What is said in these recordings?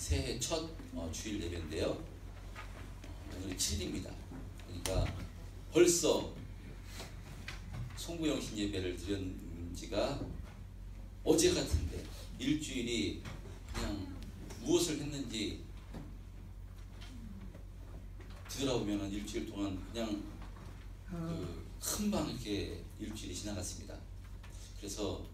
새해 첫 주일 예배인데요. 오늘 7일입니다. 그러니까 벌써 송구영신 예배를 드린 지가 어제 같은데 일주일이 그냥 무엇을 했는지 뒤돌아보면 일주일 동안 그냥 금방 이렇게 일주일이 지나갔습니다. 그래서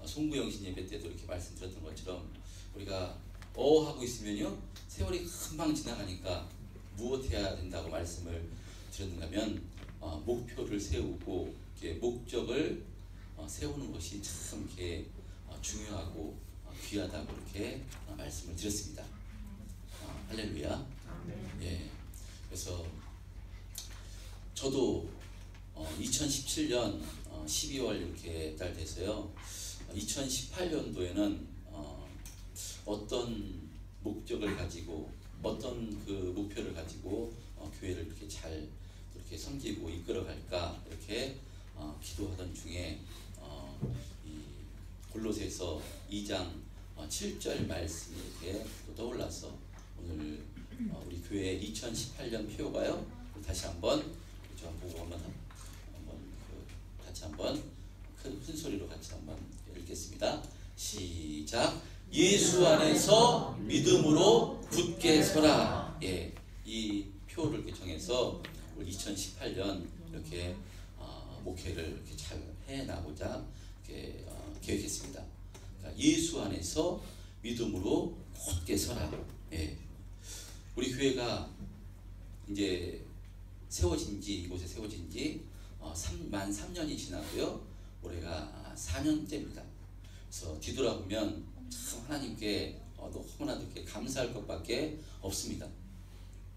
송구영신 예배 때도 이렇게 말씀드렸던 것처럼 우리가 하고 있으면요 세월이 금방 지나가니까 무엇 해야 된다고 말씀을 드렸는가 하면 목표를 세우고 이렇게 목적을 세우는 것이 참 이렇게 중요하고 귀하다고 이렇게 말씀을 드렸습니다. 할렐루야. 예. 그래서 저도 2017년 12월 이렇게 달 돼서요 2018년도에는 어떤 목적을 가지고 어떤 그 목표를 가지고 교회를 이렇게 잘 이렇게 섬기고 이끌어갈까 이렇게 기도하던 중에 이 골로새서 2장 7절 말씀이 이렇게 또 떠올라서 오늘 우리 교회 2018년 표가요 다시 한번 저 보고 한번 같이 한번 큰 소리로 같이 한번 읽겠습니다. 시작. 예수 안에서 믿음으로 굳게 서라. 예, 이 표를 이렇게 정해서 우리 2018년 이렇게 목회를 이렇게 잘 해나가고자 이렇게 계획했습니다. 그러니까 예수 안에서 믿음으로 굳게 서라. 예, 우리 교회가 이제 이곳에 세워진 지 만 3년이 지나고요. 올해가 4년째입니다. 그래서 뒤돌아보면 참 하나님께 너무나도 이렇게 감사할 것밖에 없습니다.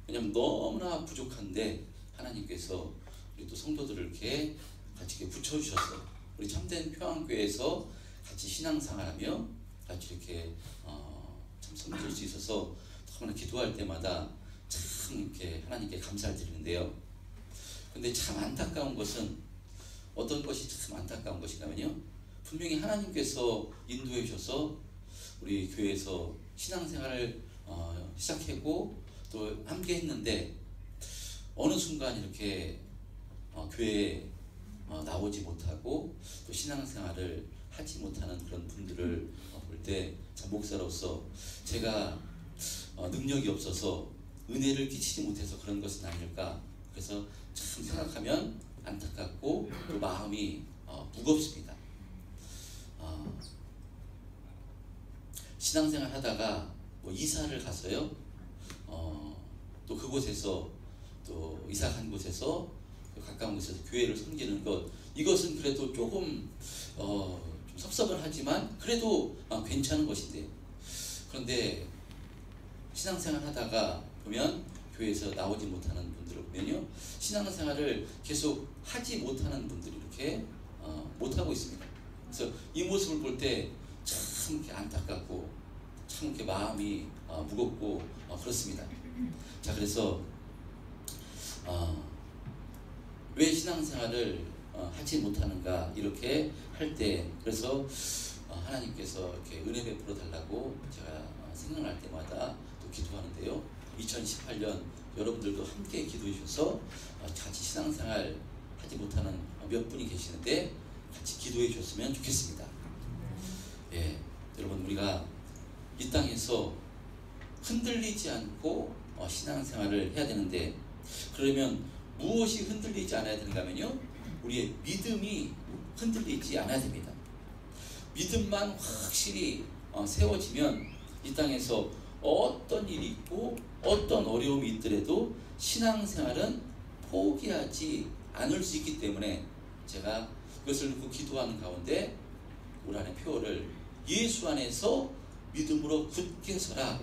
왜냐하면 너무나 부족한데 하나님께서 우리 또 성도들을 이렇게 같이 이렇게 붙여주셔서 우리 참된 평안교회에서 같이 신앙생활하며 같이 이렇게 참 섬길 수 있어서 너무나 기도할 때마다 참 이렇게 하나님께 감사를 드리는데요. 근데 참 안타까운 것은 어떤 것이 참 안타까운 것이냐면요. 분명히 하나님께서 인도해 주셔서 우리 교회에서 신앙생활을 시작했고 또 함께 했는데 어느 순간 이렇게 교회에 나오지 못하고 또 신앙생활을 하지 못하는 그런 분들을 볼 때 참 목사로서 제가 능력이 없어서 은혜를 끼치지 못해서 그런 것은 아닐까. 그래서 참 생각하면 안타깝고 또 마음이 무겁습니다. 신앙생활 하다가 뭐 이사를 가서요 또 그곳에서 또 이사 간 곳에서 가까운 곳에서 교회를 섬기는 것 이것은 그래도 조금 좀 섭섭은 하지만 그래도 괜찮은 것인데 그런데 신앙생활 하다가 보면 교회에서 나오지 못하는 분들을 보면요 신앙생활을 계속 하지 못하는 분들이 이렇게 못하고 있습니다. 그래서 이 모습을 볼 때 참 이렇게 안타깝고 참 이렇게 마음이 무겁고 그렇습니다. 자 그래서 왜 신앙생활을 하지 못하는가 이렇게 할 때 그래서 하나님께서 이렇게 은혜 베풀어 달라고 제가 생각날 때마다 또 기도하는데요. 2018년 여러분들도 함께 기도해 주셔서 같이 신앙생활 하지 못하는 몇 분이 계시는데 같이 기도해 주셨으면 좋겠습니다. 예, 여러분 우리가 이 땅에서 흔들리지 않고 신앙생활을 해야 되는데 그러면 무엇이 흔들리지 않아야 되는가 하면요 우리의 믿음이 흔들리지 않아야 됩니다. 믿음만 확실히 세워지면 이 땅에서 어떤 일이 있고 어떤 어려움이 있더라도 신앙생활은 포기하지 않을 수 있기 때문에 제가 그것을 놓고 기도하는 가운데 올 한해 표를 예수 안에서 믿음으로 굳게 서라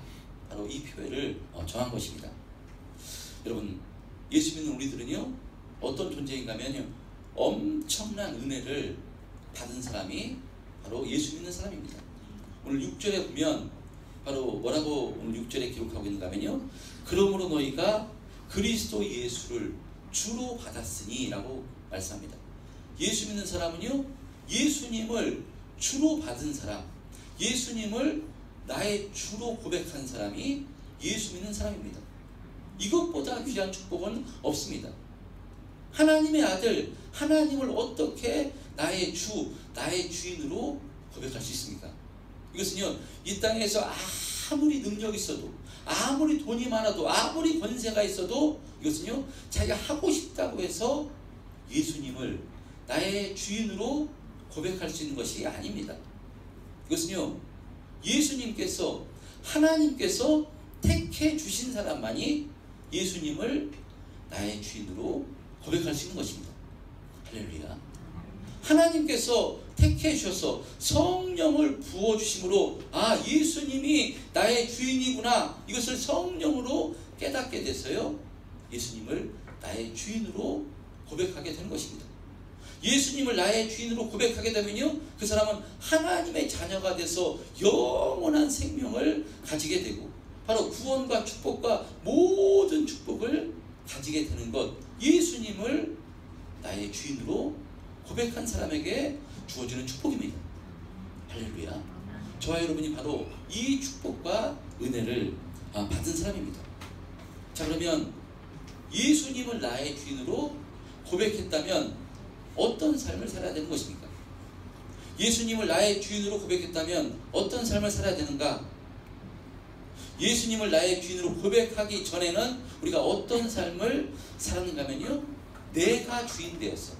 바로 이 표를 정한 것입니다. 여러분 예수 믿는 우리들은요 어떤 존재인가 하면요 엄청난 은혜를 받은 사람이 바로 예수 믿는 사람입니다. 오늘 6절에 보면 바로 뭐라고 오늘 6절에 기록하고 있는가 하면요 그러므로 너희가 그리스도 예수를 주로 받았으니 라고 말씀합니다. 예수 믿는 사람은요 예수님을 주로 받은 사람 예수님을 나의 주로 고백한 사람이 예수 믿는 사람입니다. 이것보다 귀한 축복은 없습니다. 하나님의 아들, 하나님을 어떻게 나의 주, 나의 주인으로 고백할 수 있습니까? 이것은요, 이 땅에서 아무리 능력이 있어도, 아무리 돈이 많아도, 아무리 권세가 있어도, 이것은요, 자기가 하고 싶다고 해서 예수님을 나의 주인으로 고백할 수 있는 것이 아닙니다. 이것은요, 예수님께서, 하나님께서 택해 주신 사람만이 예수님을 나의 주인으로 고백할 수 있는 것입니다. 할렐루야. 하나님께서 택해 주셔서 성령을 부어주심으로 예수님이 나의 주인이구나, 이것을 성령으로 깨닫게 돼서요, 예수님을 나의 주인으로 고백하게 되는 것입니다. 예수님을 나의 주인으로 고백하게 되면요, 그 사람은 하나님의 자녀가 돼서 영원한 생명을 가지게 되고, 바로 구원과 축복과 모든 축복을 가지게 되는 것, 예수님을 나의 주인으로 고백한 사람에게 주어지는 축복입니다. 할렐루야. 저와 여러분이 바로 이 축복과 은혜를 받은 사람입니다. 자, 그러면 예수님을 나의 주인으로 고백했다면 어떤 삶을 살아야 되는 것입니까? 예수님을 나의 주인으로 고백했다면 어떤 삶을 살아야 되는가? 예수님을 나의 주인으로 고백하기 전에는 우리가 어떤 삶을 살았는가 하면요, 내가 주인 되었어.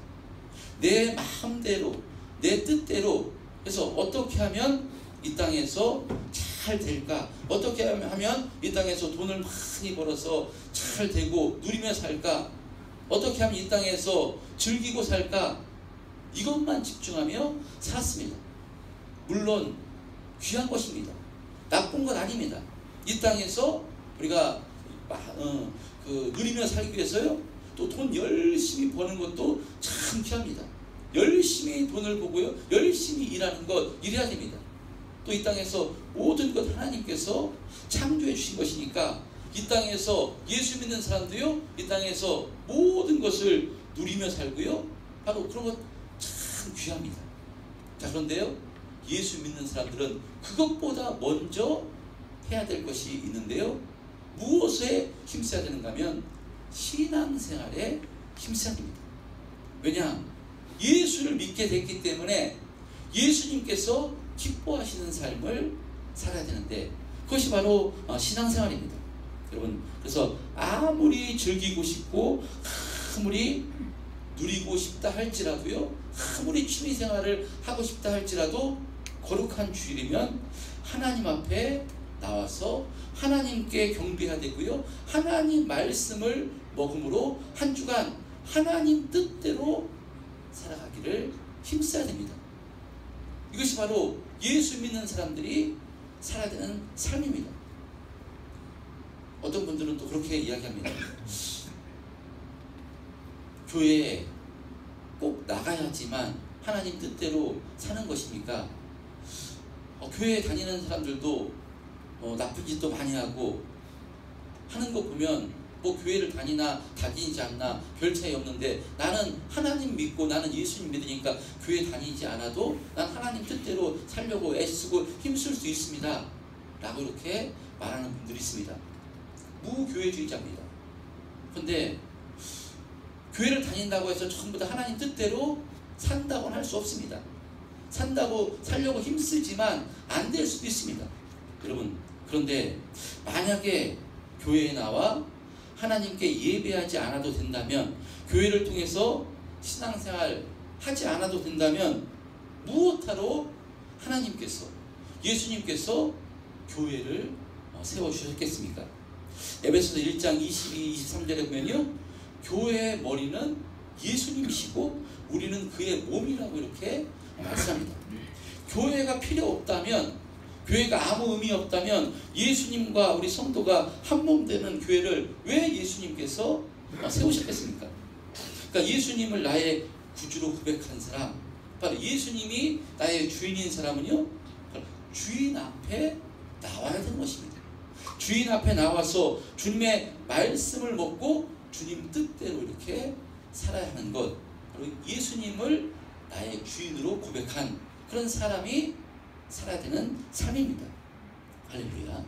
내 마음대로, 내 뜻대로 해서 어떻게 하면 이 땅에서 잘 될까? 어떻게 하면 이 땅에서 돈을 많이 벌어서 잘 되고 누리며 살까? 어떻게 하면 이 땅에서 즐기고 살까? 이것만 집중하며 살았습니다. 물론 귀한 것입니다. 나쁜 건 아닙니다. 이 땅에서 우리가 누리며 살기 위해서요, 또 돈 열심히 버는 것도 참 귀합니다. 열심히 돈을 보고요, 열심히 일하는 것, 일해야 됩니다. 또 이 땅에서 모든 것 하나님께서 창조해 주신 것이니까 이 땅에서 예수 믿는 사람도요, 이 땅에서 모든 것을 누리며 살고요, 바로 그런 것 참 귀합니다. 자, 그런데요, 예수 믿는 사람들은 그것보다 먼저 해야 될 것이 있는데요, 무엇에 힘써야 되는가 하면 신앙생활에 힘써야 됩니다. 왜냐? 예수를 믿게 됐기 때문에 예수님께서 기뻐하시는 삶을 살아야 되는데, 그것이 바로 신앙생활입니다. 여러분, 그래서 아무리 즐기고 싶고 아무리 누리고 싶다 할지라도요, 아무리 취미생활을 하고 싶다 할지라도 거룩한 주일이면 하나님 앞에 나와서 하나님께 경배해야 되고요, 하나님 말씀을 먹음으로 한 주간 하나님 뜻대로 살아가기를 힘써야 됩니다. 이것이 바로 예수 믿는 사람들이 살아야 되는 삶입니다. 어떤 분들은 또 그렇게 이야기합니다. 교회에 꼭 나가야지만 하나님 뜻대로 사는 것입니까? 교회에 다니는 사람들도 나쁜 짓도 많이 하고 하는 거 보면 뭐 교회를 다니지 않나 별 차이 없는데, 나는 하나님 믿고 나는 예수님 믿으니까 교회 다니지 않아도 난 하나님 뜻대로 살려고 애쓰고 힘쓸 수 있습니다 라고 이렇게 말하는 분들이 있습니다. 무교회주의자입니다. 그런데 교회를 다닌다고 해서 전부 다 하나님 뜻대로 산다고는 할 수 없습니다. 살려고 힘쓰지만 안 될 수도 있습니다. 여러분, 그런데 만약에 교회에 나와 하나님께 예배하지 않아도 된다면, 교회를 통해서 신앙생활 하지 않아도 된다면, 무엇하러 하나님께서, 예수님께서 교회를 세워주셨겠습니까? 에베소서 1장 22, 23절에 보면요, 교회의 머리는 예수님이시고 우리는 그의 몸이라고 이렇게 말씀합니다. 교회가 필요 없다면, 교회가 아무 의미 없다면 예수님과 우리 성도가 한 몸 되는 교회를 왜 예수님께서 세우셨겠습니까? 그러니까 예수님을 나의 구주로 고백한 사람, 바로 예수님이 나의 주인인 사람은요, 주인 앞에 나와야 되는 것입니다. 주인 앞에 나와서 주님의 말씀을 먹고 주님 뜻대로 이렇게 살아야 하는 것, 바로 예수님을 나의 주인으로 고백한 그런 사람이 살아야 되는 삶입니다. 할렐루야.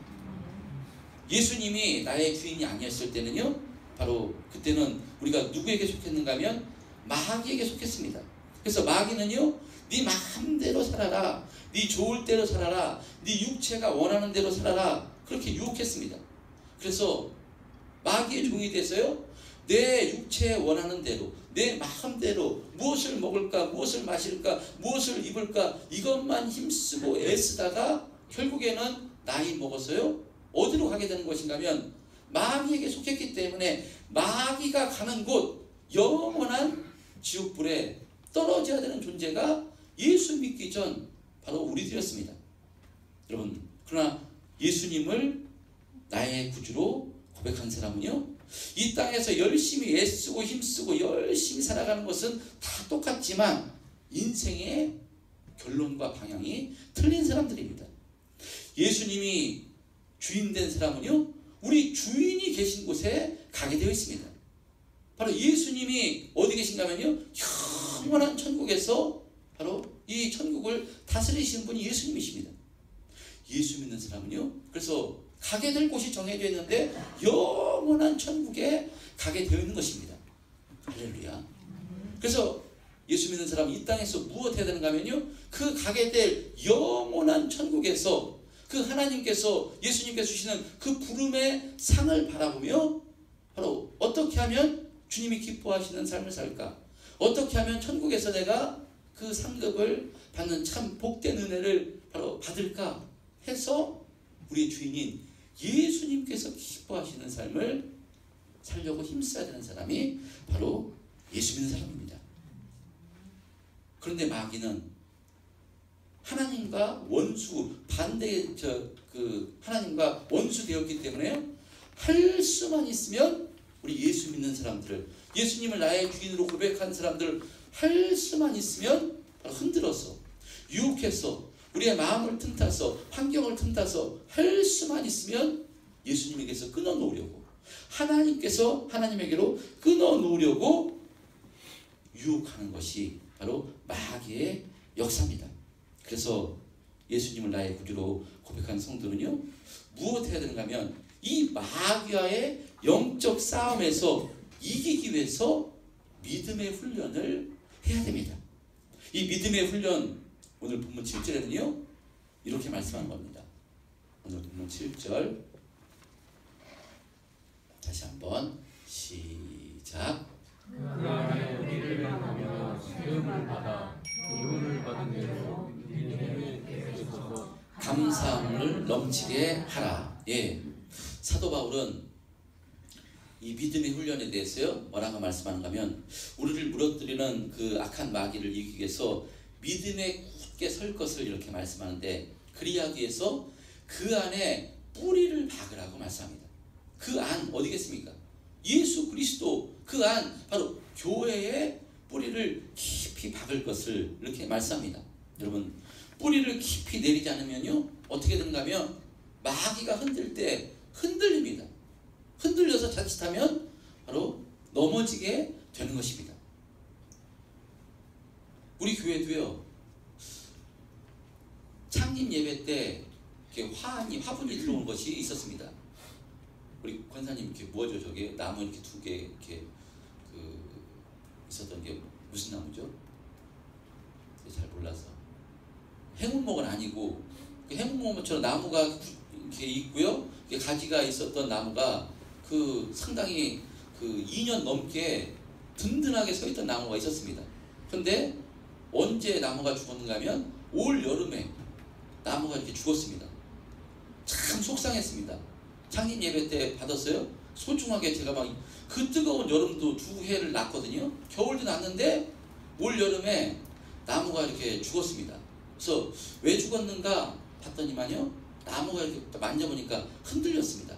예수님이 나의 주인이 아니었을 때는요, 바로 그때는 우리가 누구에게 속했는가 하면 마귀에게 속했습니다. 그래서 마귀는요, 네 마음대로 살아라, 네 좋을 대로 살아라, 네 육체가 원하는 대로 살아라, 그렇게 유혹했습니다. 그래서 마귀의 종이 돼서요, 내 육체에 원하는 대로, 내 마음대로 무엇을 먹을까, 무엇을 마실까, 무엇을 입을까, 이것만 힘쓰고 애쓰다가 결국에는 나이 먹어서요, 어디로 가게 되는 것인가 하면 마귀에게 속했기 때문에 마귀가 가는 곳, 영원한 지옥불에 떨어져야 되는 존재가 예수 믿기 전 바로 우리들이었습니다. 여러분, 그러나 예수님을 나의 구주로 고백한 사람은요, 이 땅에서 열심히 애쓰고 힘쓰고 열심히 살아가는 것은 다 똑같지만 인생의 결론과 방향이 틀린 사람들입니다. 예수님이 주인 된 사람은요, 우리 주인이 계신 곳에 가게 되어 있습니다. 바로 예수님이 어디 계신가 하면요, 영원한 천국에서 바로 이 천국을 다스리시는 분이 예수님이십니다. 예수 믿는 사람은요, 그래서 가게 될 곳이 정해져 있는데 영원한 천국에 가게 되어 있는 것입니다. 할렐루야. 그래서 예수 믿는 사람은 이 땅에서 무엇 해야 되는가 하면요, 그 가게 될 영원한 천국에서 그 하나님께서, 예수님께서 주시는 그 부름의 상을 바라보며 바로 어떻게 하면 주님이 기뻐하시는 삶을 살까, 어떻게 하면 천국에서 내가 그 상급을 받는 참 복된 은혜를 바로 받을까 해서 우리의 주인인 예수님께서 기뻐하시는 삶을 살려고 힘써야 되는 사람이 바로 예수 믿는 사람입니다. 그런데 마귀는 하나님과 원수, 하나님과 원수 되었기 때문에 할 수만 있으면 우리 예수 믿는 사람들을, 예수님을 나의 주인으로 고백한 사람들을 할 수만 있으면 흔들어서, 유혹해서, 우리의 마음을 틈타서, 환경을 틈타서 할 수만 있으면 예수님에게서 끊어놓으려고, 하나님에게로 끊어놓으려고 유혹하는 것이 바로 마귀의 역사입니다. 그래서 예수님을 나의 구주로 고백한 성도는요, 무엇 해야 되는가 하면 이 마귀와의 영적 싸움에서 이기기 위해서 믿음의 훈련을 해야 됩니다. 이 믿음의 훈련, 오늘 본문 7절에는요 이렇게 말씀하는 겁니다. 오늘 본문 7절 다시 한번 시작. 그 안에 우리를 만나며 시험을 받아 교훈을 받은 대로 믿음에 계속해서 감사함을 넘치게 하라. 예, 사도 바울은 이 믿음의 훈련에 대해서요 뭐라고 말씀하는가 하면, 우리를 무너뜨리는 그 악한 마귀를 이기기 위해서 믿음에 굳게 설 것을 이렇게 말씀하는데, 그리하기 위해서 그 안에 뿌리를 박으라고 말씀합니다. 그 안 어디겠습니까? 예수 그리스도 그 안, 바로 교회의 뿌리를 깊이 박을 것을 이렇게 말씀합니다. 여러분, 뿌리를 깊이 내리지 않으면요 어떻게 되는가 하면 마귀가 흔들 때 흔들립니다. 흔들려서 자칫하면 바로 넘어지게 되는 것입니다. 우리 교회도요, 창립 예배 때 이렇게 화분이 들어온 것이 있었습니다. 우리 권사님 이렇게 뭐죠? 저게 나무 이렇게 2개 이렇게 있었던 게 무슨 나무죠? 잘 몰라서. 행운목은 아니고, 그 행운목처럼 나무가 이렇게 있고요, 가지가 있었던 나무가 상당히 2년 넘게 든든하게 서 있던 나무가 있었습니다. 그런데 언제 나무가 죽었는가 하면 올 여름에 나무가 이렇게 죽었습니다. 참 속상했습니다. 창립 예배 때 받았어요. 소중하게 제가 막 그 뜨거운 여름도 2해를 났거든요. 겨울도 났는데 올 여름에 나무가 이렇게 죽었습니다. 그래서 왜 죽었는가 봤더니만요, 나무가 이렇게 만져보니까 흔들렸습니다.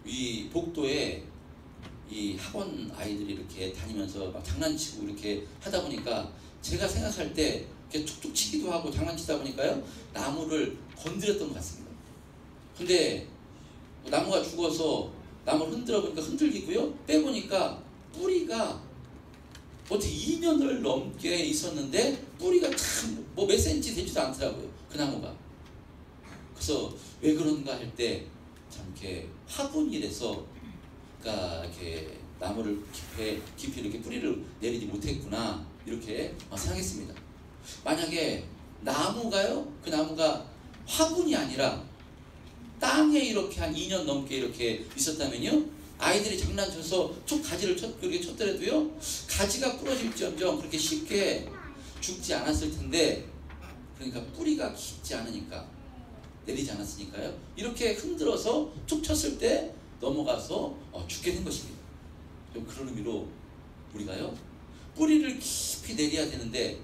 이 복도에 이 학원 아이들이 이렇게 다니면서 막 장난치고 이렇게 하다 보니까 제가 생각할 때 이렇게 툭툭 치기도 하고 장난치다 보니까요 나무를 건드렸던 것 같습니다. 근데 나무가 죽어서 나무를 흔들어 보니까 흔들리고요, 빼보니까 뿌리가 어떻게 2년을 넘게 있었는데 뿌리가 참 몇 센치 되지도 않더라고요, 그 나무가. 그래서 왜 그런가 할 때 참 이렇게 화분일에서 그러니까 이렇게 나무를 깊이 이렇게 뿌리를 내리지 못했구나 이렇게 생각했습니다. 만약에 나무가요, 그 나무가 화분이 아니라 땅에 이렇게 한 2년 넘게 이렇게 있었다면요, 아이들이 장난쳐서 가지를 그렇게 쳤더라도요, 가지가 부러질지언정 그렇게 쉽게 죽지 않았을 텐데, 그러니까 뿌리가 깊지 않으니까, 내리지 않았으니까요, 이렇게 흔들어서 툭 쳤을 때 넘어가서 죽게 된 것입니다. 그런 의미로 우리가요, 뿌리를 깊이 내려야 되는데,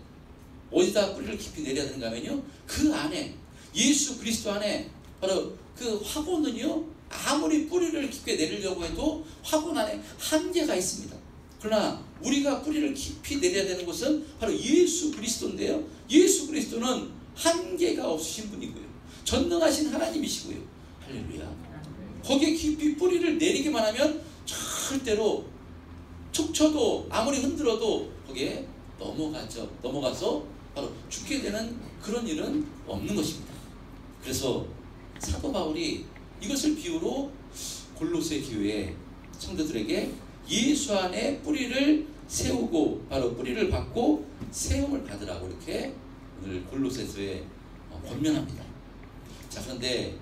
어디다 뿌리를 깊이 내려야 되는가 하면요, 그 안에, 예수 그리스도 안에 바로 그 화분은요, 아무리 뿌리를 깊게 내리려고 해도 화분 안에 한계가 있습니다. 그러나 우리가 뿌리를 깊이 내려야 되는 곳은 바로 예수 그리스도인데요, 예수 그리스도는 한계가 없으신 분이고요, 전능하신 하나님이시고요. 할렐루야. 거기에 깊이 뿌리를 내리기만 하면 절대로 툭 쳐도 아무리 흔들어도 거기에 넘어가서 바로 죽게 되는 그런 일은 없는 것입니다. 그래서 사도 바울이 이것을 비유로 골로새 교회 성도들에게 예수 안에 뿌리를 세우고 바로 뿌리를 받고 세움을 받으라고 이렇게 오늘 골로새서에 권면합니다. 자, 그런데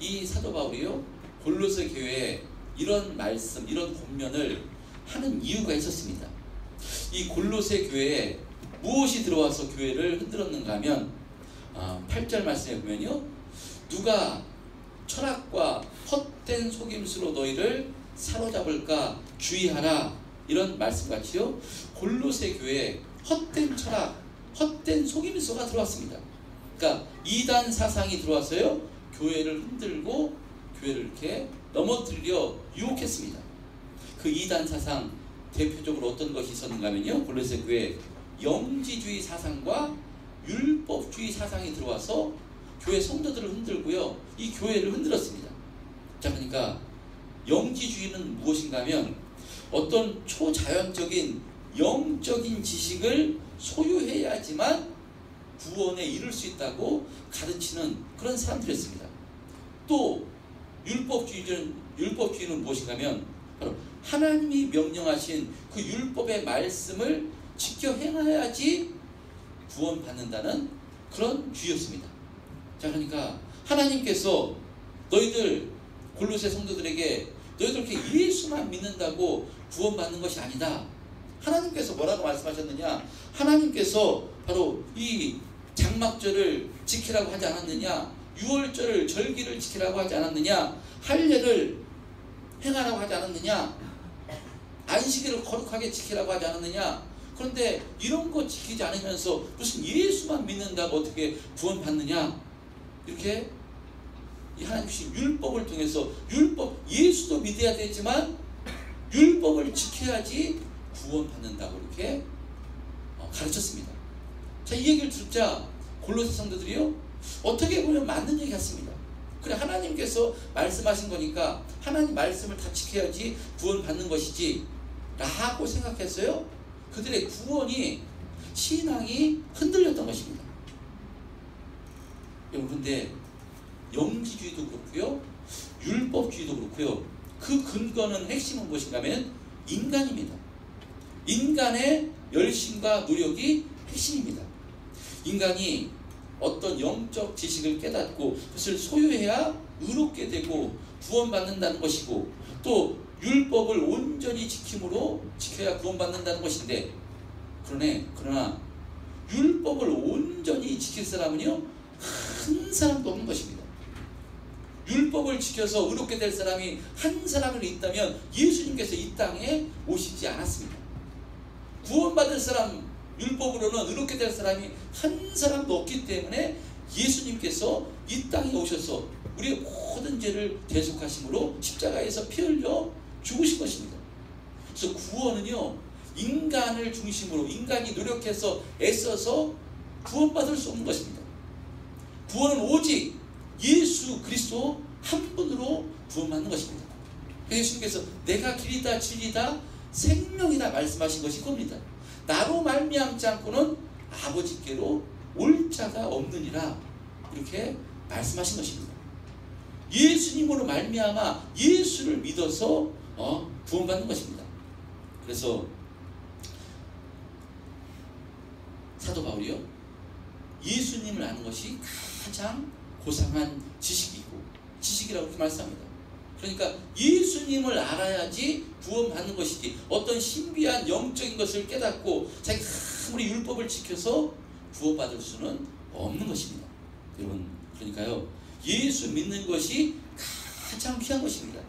이 사도 바울이요, 골로새 교회에 이런 말씀, 이런 권면을 하는 이유가 있었습니다. 이 골로새 교회에 무엇이 들어와서 교회를 흔들었는가 하면 8절 말씀에 보면요, 누가 철학과 헛된 속임수로 너희를 사로잡을까 주의하라, 이런 말씀같이요, 골로새 교회에 헛된 철학, 헛된 속임수가 들어왔습니다. 그러니까 이단 사상이 들어와서요, 교회를 흔들고 교회를 이렇게 넘어뜨리려 유혹했습니다. 그 이단 사상 대표적으로 어떤 것이 있었는가 하면요, 골로새 교회에 영지주의 사상과 율법주의 사상이 들어와서 교회 성도들을 흔들고요, 이 교회를 흔들었습니다. 자, 그러니까 영지주의는 무엇인가 하면 어떤 초자연적인 영적인 지식을 소유해야지만 구원에 이를 수 있다고 가르치는 그런 사람들이었습니다. 또 율법주의는 무엇인가 하면 바로 하나님이 명령하신 그 율법의 말씀을 지켜 행해야지 구원받는다는 그런 주의였습니다. 자, 그러니까 하나님께서 너희들 골로새 성도들에게 너희들 이렇게 예수만 믿는다고 구원받는 것이 아니다. 하나님께서 뭐라고 말씀하셨느냐? 하나님께서 바로 이 장막절을 지키라고 하지 않았느냐? 유월절을, 절기를 지키라고 하지 않았느냐? 할례를 행하라고 하지 않았느냐? 안식일을 거룩하게 지키라고 하지 않았느냐? 그런데 이런 거 지키지 않으면서 무슨 예수만 믿는다고 어떻게 구원받느냐? 이렇게 이 하나님 주신 율법을 통해서 예수도 믿어야 되지만 율법을 지켜야지 구원받는다고 이렇게 가르쳤습니다. 자, 이 얘기를 듣자 골로새 성도들이요, 어떻게 보면 맞는 얘기 같습니다. 그래, 하나님께서 말씀하신 거니까 하나님 말씀을 다 지켜야지 구원받는 것이지 라고 생각했어요. 그들의 구원이, 신앙이 흔들렸던 것입니다. 그런데 영지주의도 그렇고요, 율법주의도 그렇고요, 그 근거는, 핵심은 무엇인가 하면 인간입니다. 인간의 열심과 노력이 핵심입니다. 인간이 어떤 영적 지식을 깨닫고 그것을 소유해야 의롭게 되고 구원받는다는 것이고, 또 율법을 온전히 지켜야 구원받는다는 것인데, 그러나 율법을 온전히 지킬 사람은요, 한 사람도 없는 것입니다. 율법을 지켜서 의롭게 될 사람이 한 사람으로 있다면 예수님께서 이 땅에 오시지 않았습니다. 구원받을 사람, 율법으로는 의롭게 될 사람이 한 사람도 없기 때문에 예수님께서 이 땅에 오셔서 우리의 모든 죄를 대속하심으로 십자가에서 피 흘려 죽으신 것입니다. 그래서 구원은요, 인간을 중심으로, 인간이 노력해서 애써서 구원받을 수 없는 것입니다. 구원은 오직 예수 그리스도 한 분으로 구원받는 것입니다. 예수님께서 내가 길이다 진리다 생명이다 말씀하신 것이 겁니다. 나로 말미암지 않고는 아버지께로 올 자가 없느니라, 이렇게 말씀하신 것입니다. 예수님으로 말미암아 예수를 믿어서 구원받는 것입니다. 그래서 사도 바울이요, 예수님을 아는 것이 가장 고상한 지식이라고 그렇게 말씀합니다. 그러니까 예수님을 알아야지 구원받는 것이지, 어떤 신비한 영적인 것을 깨닫고 자기 아무리 율법을 지켜서 구원받을 수는 없는 것입니다. 여러분, 그러니까요, 예수 믿는 것이 가장 귀한 것입니다.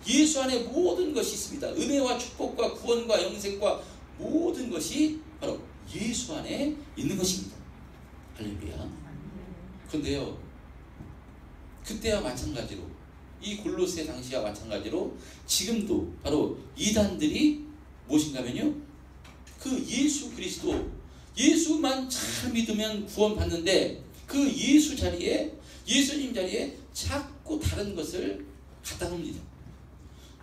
예수 안에 모든 것이 있습니다. 은혜와 축복과 구원과 영생과 모든 것이 바로 예수 안에 있는 것입니다. 할렐루야. 그런데요, 그때와 마찬가지로, 이 골로새 당시와 마찬가지로 지금도 바로 이단들이 무엇인가면요, 그 예수 그리스도, 예수만 잘 믿으면 구원받는데 그 예수님 자리에 자꾸 다른 것을 갖다 놓습니다.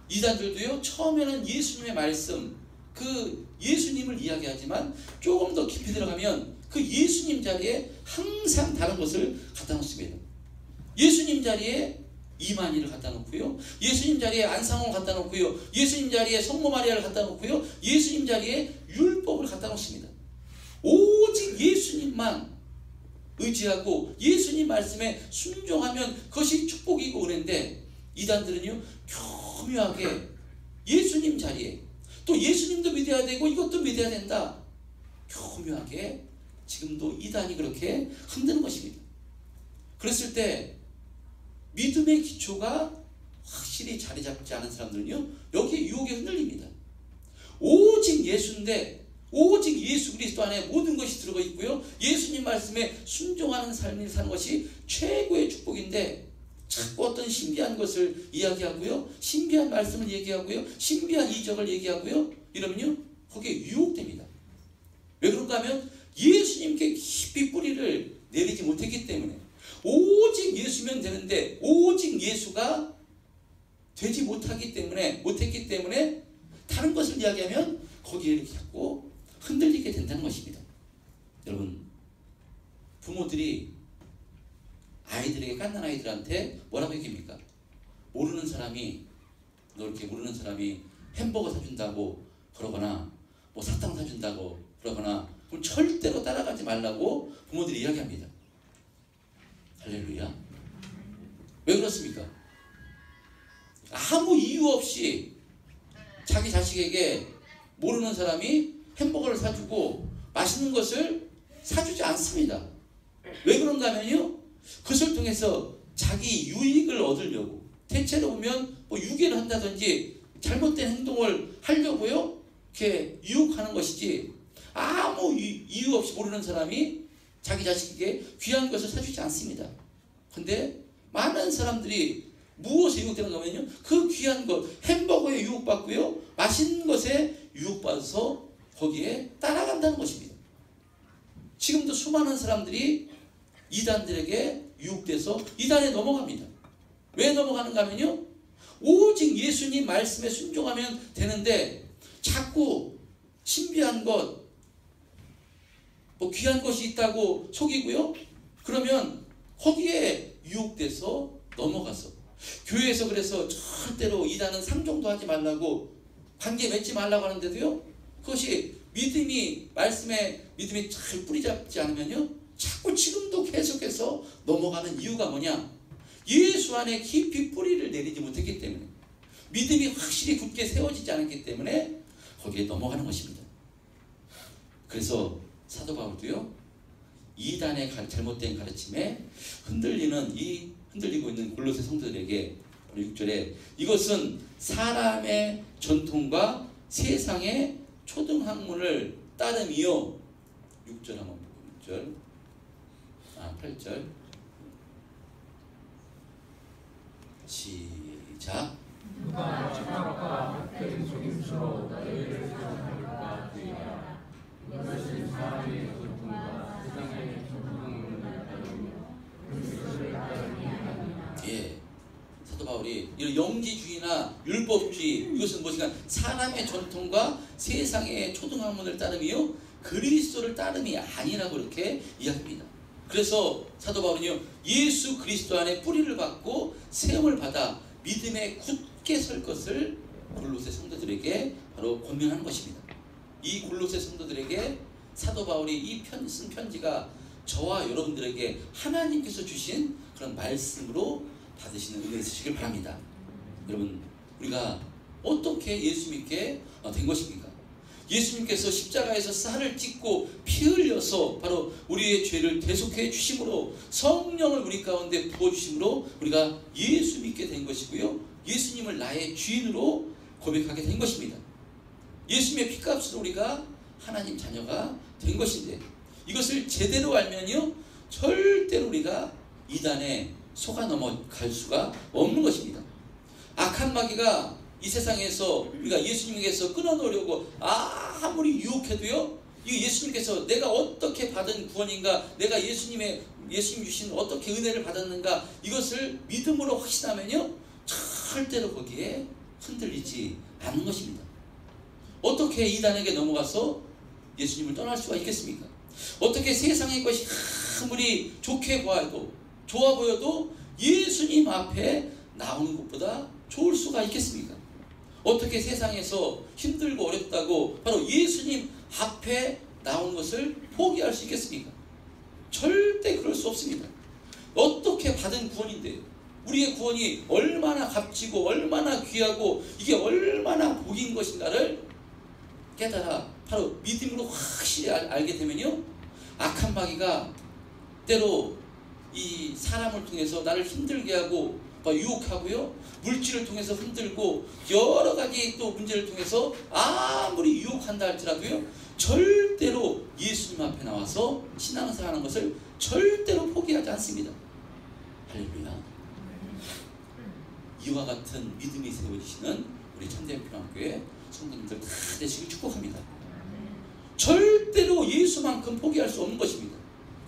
이단들도요, 처음에는 예수님의 말씀, 그 예수님을 이야기하지만 조금 더 깊이 들어가면 그 예수님 자리에 항상 다른 것을 갖다 놓습니다. 예수님 자리에 이만희를 갖다 놓고요, 예수님 자리에 안상홍을 갖다 놓고요, 예수님 자리에 성모 마리아를 갖다 놓고요, 예수님 자리에 율법을 갖다 놓습니다. 오직 예수님만 의지하고 예수님 말씀에 순종하면 그것이 축복이고 은혜인데, 이단들은요, 교묘하게 예수님 자리에, 또 예수님도 믿어야 되고 이것도 믿어야 된다, 교묘하게 지금도 이단이 그렇게 흔드는 것입니다. 그랬을 때 믿음의 기초가 확실히 자리 잡지 않은 사람들은요, 여기에 유혹에 흔들립니다. 오직 예수인데, 오직 예수 그리스도 안에 모든 것이 들어가 있고요, 예수님 말씀에 순종하는 삶을 사는 것이 최고의 축복인데, 자꾸 어떤 신비한 것을 이야기하고요, 신비한 말씀을 얘기하고요, 신비한 이적을 얘기하고요, 이러면요, 거기에 유혹됩니다. 왜 그런가 하면 예수님께 깊이 뿌리를 내리지 못했기 때문에, 오직 예수면 되는데 오직 예수가 되지 못했기 때문에 다른 것을 이야기하면 거기에 이렇게 자꾸 흔들리게 된다는 것입니다. 여러분, 부모들이 아이들에게, 갓난 아이들한테 뭐라고 얘기합니까? 모르는 사람이 햄버거 사준다고 그러거나 뭐 사탕 사준다고 그러거나, 그럼 절대로 따라가지 말라고 부모들이 이야기합니다. 할렐루야. 왜 그렇습니까? 아무 이유 없이 자기 자식에게 모르는 사람이 햄버거를 사주고 맛있는 것을 사주지 않습니다. 왜 그런가 하면요, 그것을 통해서 자기 유익을 얻으려고, 대체로 보면 뭐 유괴를 한다든지 잘못된 행동을 하려고요, 이렇게 유혹하는 것이지, 아무 이유 없이 모르는 사람이 자기 자식에게 귀한 것을 사주지 않습니다. 근데 많은 사람들이 무엇에 유혹되는가 하면요, 그 귀한 것, 햄버거에 유혹받고요, 맛있는 것에 유혹받아서 거기에 따라간다는 것입니다. 지금도 수많은 사람들이 이단들에게 유혹돼서 이단에 넘어갑니다. 왜 넘어가는가 하면요, 오직 예수님 말씀에 순종하면 되는데 자꾸 신비한 것, 뭐 귀한 것이 있다고 속이고요, 그러면 거기에 유혹돼서 넘어가서, 교회에서 그래서 절대로 이단은 상종도 하지 말라고, 관계 맺지 말라고 하는데도요, 그것이 말씀에 믿음이 잘 뿌리 잡지 않으면요, 자꾸 지금도 계속해서 넘어가는 이유가 뭐냐? 예수 안에 깊이 뿌리를 내리지 못했기 때문에, 믿음이 확실히 굳게 세워지지 않았기 때문에 거기에 넘어가는 것입니다. 그래서 사도 바울도요, 이단의 잘못된 가르침에 흔들리고 있는 골로새 성도들에게 6절에 이것은 사람의 전통과 세상의 초등학문을 따름이요. 6절 한번 보고 8절 시작. 누가 착각과 헛된 속임수로 너희를 사랑할까 주의하라. 이것은 사람의 전통과 세상의 초등학문을 따르며 그리스도를 따르니 아니라. 예, 사도 바울이 이런 영지주의나 율법주의, 이것은 무엇인가, 사람의 전통과 세상의 초등학문을 따름이요 그리스도를 따름이 아니라고 이렇게 이야기합니다. 그래서 사도 바울은요, 예수 그리스도 안에 뿌리를 받고 세움을 받아 믿음에 굳게 설 것을 골로새 성도들에게 바로 권면하는 것입니다. 이 골로새 성도들에게 사도 바울이 쓴 편지가 저와 여러분들에게 하나님께서 주신 그런 말씀으로 받으시는 은혜 있으시길 바랍니다. 여러분, 우리가 어떻게 예수 믿게 된 것입니까? 예수님께서 십자가에서 쌀을 찢고 피 흘려서 바로 우리의 죄를 대속해 주심으로, 성령을 우리 가운데 부어주심으로 우리가 예수 믿게 된 것이고요, 예수님을 나의 주인으로 고백하게 된 것입니다. 예수님의 피값으로 우리가 하나님 자녀가 된 것인데, 이것을 제대로 알면요, 절대로 우리가 이단에 속아 넘어갈 수가 없는 것입니다. 악한 마귀가 이 세상에서 우리가 예수님께서 끊어놓으려고 아무리 유혹해도요, 이 예수님께서 내가 어떻게 받은 구원인가, 내가 예수님 주신 어떻게 은혜를 받았는가, 이것을 믿음으로 확신하면요, 절대로 거기에 흔들리지 않는 것입니다. 어떻게 이단에게 넘어가서 예수님을 떠날 수가 있겠습니까? 어떻게 세상의 것이 아무리 좋아 보여도 예수님 앞에 나오는 것보다 좋을 수가 있겠습니까? 어떻게 세상에서 힘들고 어렵다고 바로 예수님 앞에 나온 것을 포기할 수 있겠습니까? 절대 그럴 수 없습니다. 어떻게 받은 구원인데, 우리의 구원이 얼마나 값지고 얼마나 귀하고 이게 얼마나 복인 것인가를 깨달아 바로 믿음으로 확실히 알게 되면요, 악한 마귀가 때로 이 사람을 통해서 나를 힘들게 하고 유혹하고요, 물질을 통해서 흔들고 여러 가지 또 문제를 통해서 아무리 유혹한다 할지라도요, 절대로 예수님 앞에 나와서 신앙생활하는 것을 절대로 포기하지 않습니다. 할렐루야. 이와 같은 믿음이 세워지시는 우리 참된 평안교회 성도님들 다 되시길 축복합니다. 절대로 예수만큼 포기할 수 없는 것입니다.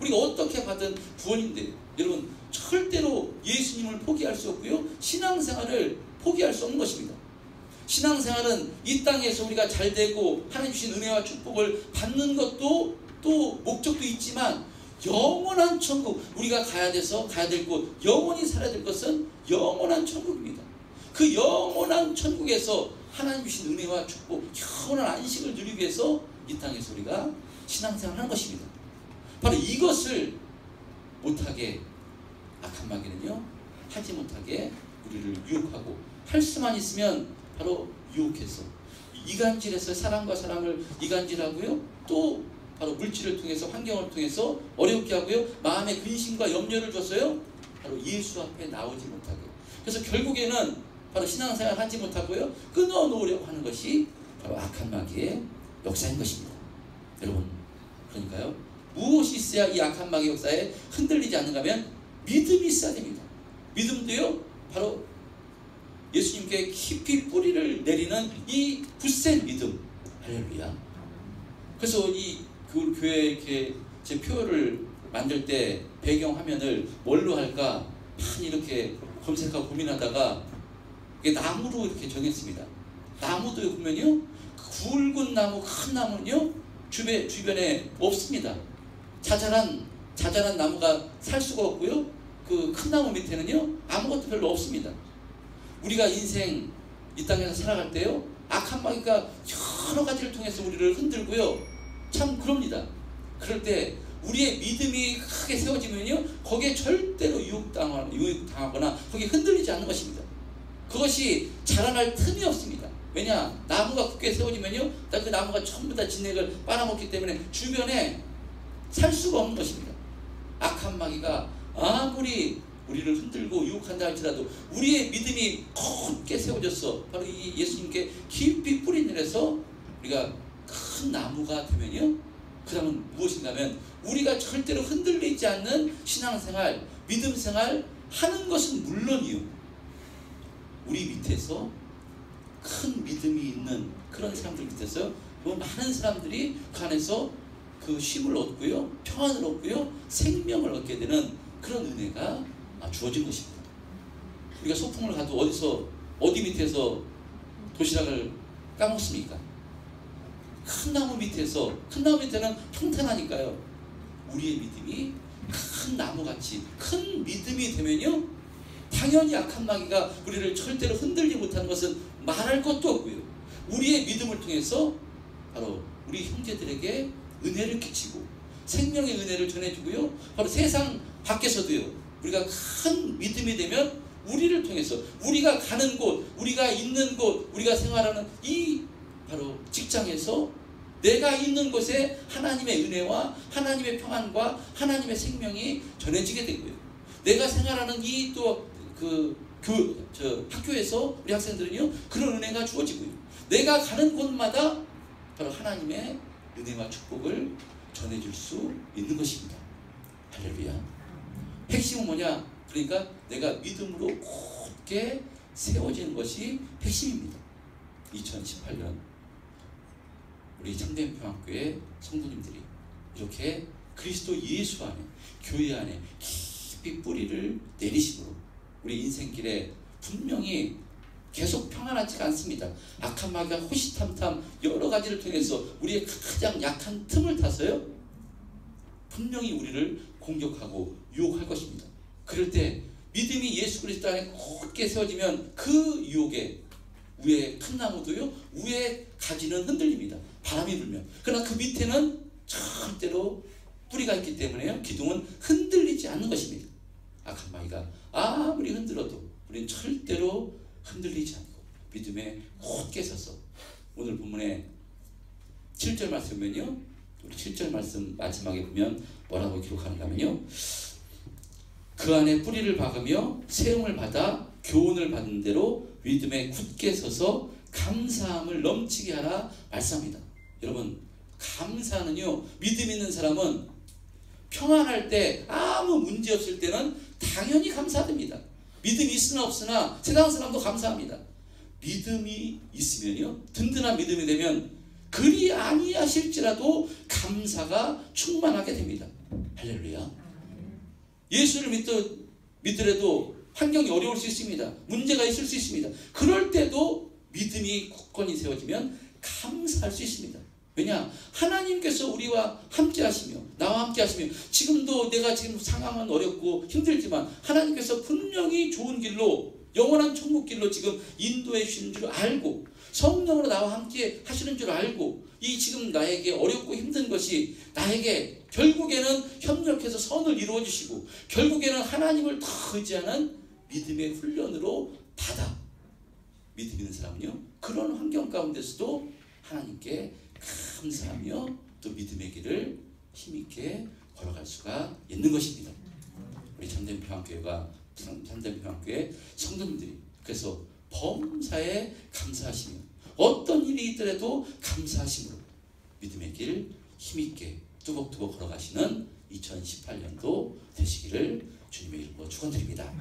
우리가 어떻게 받은 구원인데, 여러분, 절대로 예수님을 포기할 수 없고요, 신앙생활을 포기할 수 없는 것입니다. 신앙생활은 이 땅에서 우리가 잘되고 하나님 주신 은혜와 축복을 받는 것도 또 목적도 있지만, 영원한 천국, 우리가 가야 될 곳, 영원히 살아야 될 것은 영원한 천국입니다. 그 영원한 천국에서 하나님 주신 은혜와 축복, 영원한 안식을 누리기 위해서 이 땅에서 우리가 신앙생활을 하는 것입니다. 바로 이것을 못하게 악한 마귀는요, 하지 못하게 우리를 유혹하고, 할 수만 있으면 바로 유혹해서 이간질해서 사람과 사람을 이간질하고요, 또 바로 물질을 통해서, 환경을 통해서 어렵게 하고요, 마음에 근심과 염려를 줬어요, 바로 예수 앞에 나오지 못하게. 그래서 결국에는 바로 신앙생활 하지 못하고요, 끊어놓으려고 하는 것이 바로 악한 마귀의 역사인 것입니다. 여러분, 그러니까요, 무엇이 있어야 이 악한 마귀 역사에 흔들리지 않는가 하면 믿음이 있어야 됩니다. 믿음도요, 바로 예수님께 깊이 뿌리를 내리는 이 굳센 믿음. 할렐루야. 그래서 그 교회 이렇게 제 표를 만들 때 배경 화면을 뭘로 할까 많이 이렇게 검색하고 고민하다가 나무로 이렇게 정했습니다. 나무도 보면요, 굵은 나무, 큰 나무는요, 주변에 없습니다. 자잘한 나무가 살 수가 없고요, 그 큰 나무 밑에는요, 아무것도 별로 없습니다. 우리가 인생 이 땅에서 살아갈 때요, 악한 마귀가 여러 가지를 통해서 우리를 흔들고요, 참 그럽니다. 그럴 때 우리의 믿음이 크게 세워지면요, 거기에 절대로 유혹당하거나 거기에 흔들리지 않는 것입니다. 그것이 자라날 틈이 없습니다. 왜냐? 나무가 굳게 세워지면요, 그 나무가 전부 다 진액을 빨아먹기 때문에 주변에 살 수가 없는 것입니다. 악한 마귀가 아무리 우리를 흔들고 유혹한다 할지라도 우리의 믿음이 굳게 세워졌어, 바로 이 예수님께 깊이 뿌리 내려서 우리가 큰 나무가 되면요, 그 다음은 무엇인가 하면 우리가 절대로 흔들리지 않는 신앙생활, 믿음생활 하는 것은 물론이요, 우리 밑에서 큰 믿음이 있는 그런 사람들 밑에서 많은 사람들이 그 안에서 그 쉼을 얻고요, 평안을 얻고요, 생명을 얻게 되는 그런 은혜가 주어진 것입니다. 우리가 소풍을 가도 어디 밑에서 도시락을 까먹습니까? 큰 나무 밑에는 평탄하니까요, 우리의 믿음이 큰 나무같이 큰 믿음이 되면요, 당연히 악한 마귀가 우리를 절대로 흔들지 못하는 것은 말할 것도 없고요, 우리의 믿음을 통해서 바로 우리 형제들에게 은혜를 끼치고 생명의 은혜를 전해주고요, 바로 세상 밖에서도요, 우리가 큰 믿음이 되면 우리를 통해서 우리가 가는 곳, 우리가 있는 곳, 우리가 생활하는 이 바로 직장에서 내가 있는 곳에 하나님의 은혜와 하나님의 평안과 하나님의 생명이 전해지게 되고요, 내가 생활하는 이 또 학교에서 우리 학생들은요, 그런 은혜가 주어지고요, 내가 가는 곳마다 바로 하나님의 은혜와 축복을 전해줄 수 있는 것입니다. 할렐루야. 핵심은 뭐냐? 그러니까 내가 믿음으로 굳게 세워지는 것이 핵심입니다. 2018년 우리 참된 평안교회 성도님들이 이렇게 그리스도 예수 안에, 교회 안에 깊이 뿌리를 내리심으로 우리 인생길에 분명히 계속 평안하지가 않습니다. 악한 마귀가 호시탐탐 여러 가지를 통해서 우리의 가장 약한 틈을 타서요, 분명히 우리를 공격하고 유혹할 것입니다. 그럴 때 믿음이 예수 그리스도 안에 굳게 세워지면 그 유혹에 위에 큰 나무도요, 위에 가지는 흔들립니다. 바람이 불면. 그러나 그 밑에는 절대로 뿌리가 있기 때문에요, 기둥은 흔들리지 않는 것입니다. 악한 마귀가 아무리 흔들어도 우리는 절대로 흔들리지 않고 믿음에 굳게 서서, 오늘 본문에 7절 말씀 보면요, 우리 7절 말씀 마지막에 보면 뭐라고 기록하는가 하면요, 그 안에 뿌리를 박으며 세움을 받아 교훈을 받은 대로 믿음에 굳게 서서 감사함을 넘치게 하라 말씀합니다. 여러분, 감사는요, 믿음 있는 사람은 평안할 때, 아무 문제 없을 때는 당연히 감사됩니다. 믿음이 있으나 없으나 세상 사람도 감사합니다. 믿음이 있으면요, 든든한 믿음이 되면 그리 아니하실지라도 감사가 충만하게 됩니다. 할렐루야. 예수를 믿더라도 환경이 어려울 수 있습니다. 문제가 있을 수 있습니다. 그럴 때도 믿음이 굳건히 세워지면 감사할 수 있습니다. 왜냐? 하나님께서 우리와 함께 하시며 나와 함께 하시며, 지금도 내가 지금 상황은 어렵고 힘들지만 하나님께서 분명히 좋은 길로, 영원한 천국 길로 지금 인도해 주시는 줄 알고, 성령으로 나와 함께 하시는 줄 알고, 이 지금 나에게 어렵고 힘든 것이 나에게 결국에는 협력해서 선을 이루어 주시고, 결국에는 하나님을 더 의지하는 믿음의 훈련으로 받아 믿음 있는 사람은요, 그런 환경 가운데서도 하나님께 감사하며 또 믿음의 길을 힘있게 걸어갈 수가 있는 것입니다. 우리 참된 평안교회가, 참된 평안교회 성도님들이 그래서 범사에 감사하시며 어떤 일이 있더라도 감사하심으로 믿음의 길 힘있게 뚜벅뚜벅 걸어가시는 2018년도 되시기를 주님의 이름으로 축원드립니다.